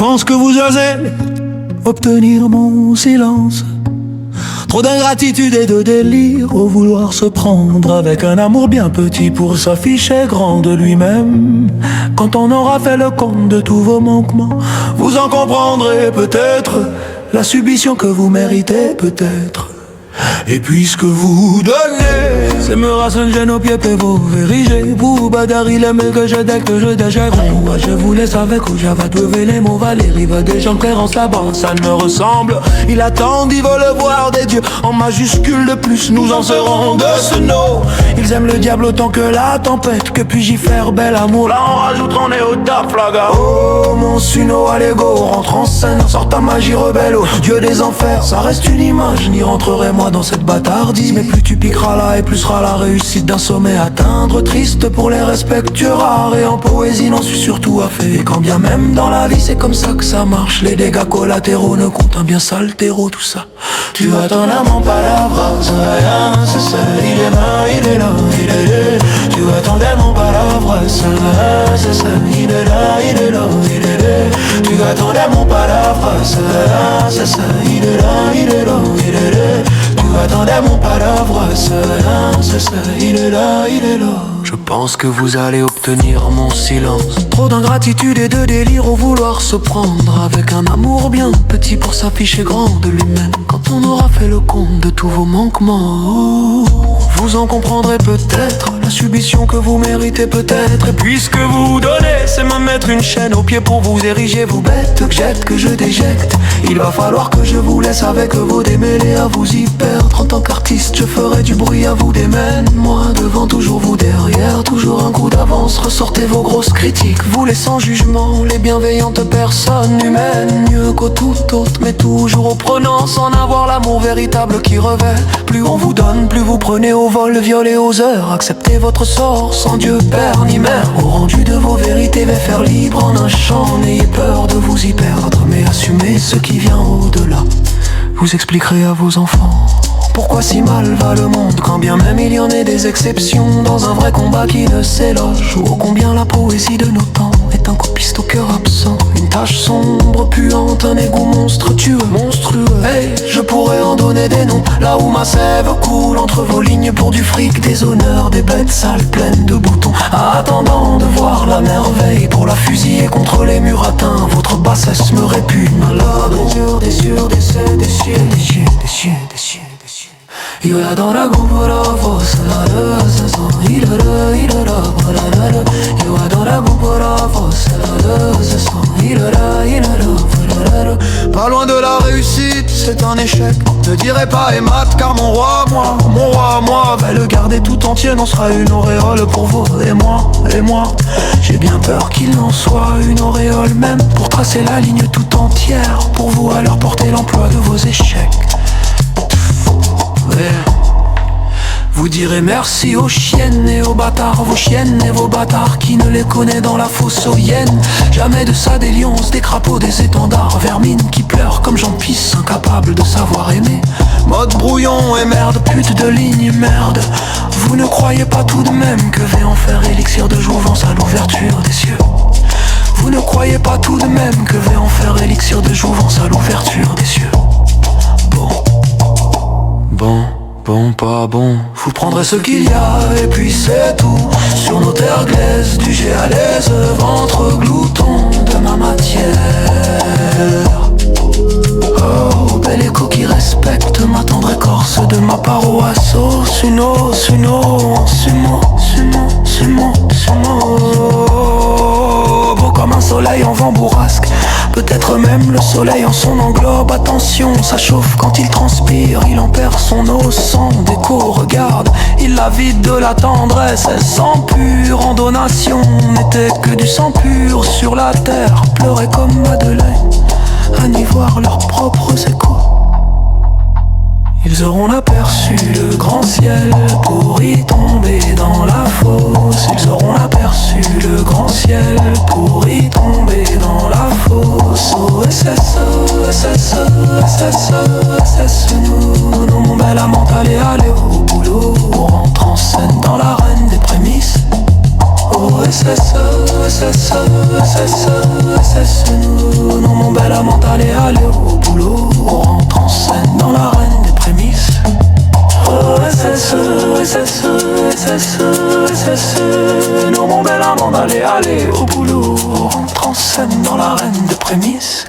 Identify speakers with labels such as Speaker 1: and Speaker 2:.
Speaker 1: pense que vous osez obtenir mon silence. Trop d'ingratitude et de délire au vouloir se prendre avec un amour bien petit pour s'afficher grand de lui-même. Quand on aura fait le compte de tous vos manquements, vous en comprendrez peut-être la suspicion que vous méritez peut-être. Et puisque vous donnez, c'est me rassure, gêne aux pieds, peut vous vériger. Vous bagarrez les mails que je déchire. Moi je vous laisse avec où j'avais trouvé les mots. Valérie veut des gens clairance là-bas, ça ne me ressemble. Il attend, ils veulent voir des dieux en majuscule de plus, nous en serons de ce nom. Ils aiment le diable autant que la tempête. Que puis-je y faire, bel amour? Là on rajoute, on est au taf, flaga. Oh mon suno, allez go, rentre en scène, sort ta magie rebelle, oh Dieu des enfers. Ça reste une image, n'y rentrerai moi dans cette bâtardise. Mais plus tu piqueras là et plus sera la réussite d'un sommet atteindre. Triste pour les respectueux rares et en poésie n'en suis surtout affaire. Et quand bien même dans la vie c'est comme ça que ça marche, les dégâts collatéraux ne comptent un bien sale terreau tout ça. Tu as ton amant palavra, c'est ça, il est là, il est là, il est là. Tu as ton démon palavra, c'est ça, il est là, il est là, il est là. Tu as ton démon palavra, c'est ça, il est là, il est là, il est là. Attendez mon palavre, c'est ça, il est là, il est là. Je pense que vous allez obtenir mon silence. Trop d'ingratitude et de délire au vouloir se prendre avec un amour bien petit pour s'afficher grand de lui-même. Quand on aura fait le compte de tous vos manquements, vous en comprendrez peut-être la suspicion que vous méritez peut-être. Et puisque vous donnez, c'est me mettre une chaîne aux pieds pour vous ériger. Vous bêtes que jette, que je déjecte. Il va falloir que je vous laisse avec vos démêlés à vous y perdre. En tant qu'artiste, je ferai du bruit à vous démène. Moi devant, toujours vous derrière, toujours un coup d'avance. Ressortez vos grosses critiques, vous les sans jugement, les bienveillantes personnes humaines. Mieux qu'au tout autre, mais toujours au prenant, sans avoir l'amour véritable qui revêt. Plus on vous donne, plus vous prenez au vol, le viol et aux heures. Acceptez votre sort, sans Dieu, père ni mère. Au rendu de vos vérités, vais faire libre en un chant. N'ayez peur de vous y perdre, mais assumez ce qui vient au-delà. Vous expliquerez à vos enfants pourquoi si mal va le monde, quand bien même il y en ait des exceptions dans un vrai combat qui ne s'éloge. Ou ô combien la poésie de nos temps est un copiste au cœur absent, une tache sombre, puante, un égout monstrueux. Hey, je pourrais en donner des noms, là où ma sève coule entre vos lignes pour du fric, des honneurs, des bêtes sales pleines de boutons, attendant de voir la merveille pour la fusiller contre les murs atteints. Votre bassesse me répugne. Alors des cieux, des cieux, des cieux, des cieux, des cieux, des cieux. Io adoro compora fosse la saison, il io adoro compora fosse la saison, il pas loin de la réussite, c'est un échec. Ne dirai pas Emmat car mon roi, moi va le garder tout entier, n'en sera une auréole pour vous et moi. J'ai bien peur qu'il n'en soit une auréole même pour tracer la ligne tout entière, pour vous à leur porter l'emploi de vos échecs. Vous direz merci aux chiennes et aux bâtards, vos chiennes et vos bâtards, qui ne les connaît dans la fosse aux hyènes. Jamais de ça, des lions, des crapauds, des étendards, vermines qui pleurent comme j'en pisse, incapables de savoir aimer. Mode brouillon et merde, pute de ligne, merde. Vous ne croyez pas tout de même que vais en faire élixir de jouvence à l'ouverture des cieux? Vous ne croyez pas tout de même que vais en faire élixir de jouvence à l'ouverture des cieux? Bon, pas bon. Vous prendrez ce qu'il y a et puis c'est tout. Sur nos terres glaises, du jet à l'aise, ventre glouton de ma matière. Oh, bel écho qui respecte ma tendre écorce de ma paroisse. Oh, sumo. Beau comme un soleil en vent bourrasque, peut-être même le soleil en son englobe. Attention, ça chauffe quand il transpire, il en perd son eau sans déco. Regarde, il la vide de la tendresse, elle sang pur en donation. N'était que du sang pur sur la terre, pleurait comme Madeleine à n'y voir leurs propres échos. Ils auront aperçu le grand ciel pour y tomber dans la fosse. Ils auront aperçu le grand ciel pour y tomber dans la fosse. Oh SS, nous, mon bel amant, allez au boulot. On rentre en scène dans l'arène des prémices. Oh Non mon bel amant, allez au boulot, on rentre en scène dans l'arène des prémices. Oh SSE, non mon bel amant, allez au boulot, on rentre en scène dans l'arène des prémices.